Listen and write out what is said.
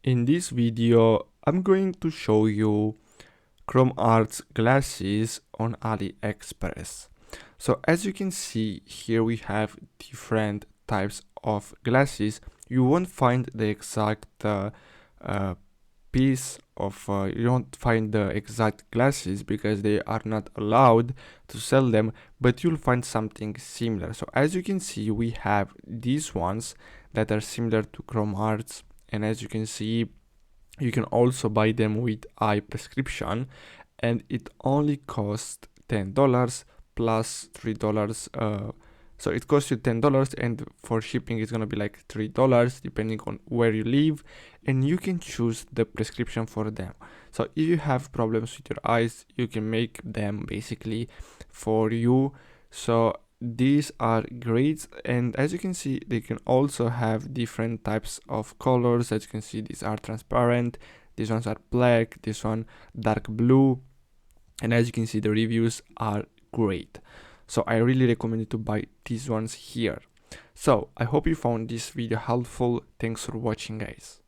In this video, I'm going to show you Chrome Hearts glasses on AliExpress. So as you can see here, we have different types of glasses. You won't find the exact piece of you don't find the exact glasses because they are not allowed to sell them, but you'll find something similar. So as you can see, we have these ones that are similar to Chrome Hearts, and as you can see, you can also buy them with eye prescription, and it only costs $10 plus $3. So it costs you $10, and for shipping it's gonna be like $3 depending on where you live, and you can choose the prescription for them. So if you have problems with your eyes, you can make them basically for you. So these are great, and as you can see, they can also have different types of colors. As you can see, these are transparent, these ones are black, this one dark blue, and as you can see, the reviews are great. So I really recommend you to buy these ones here. So I hope you found this video helpful. Thanks for watching, guys.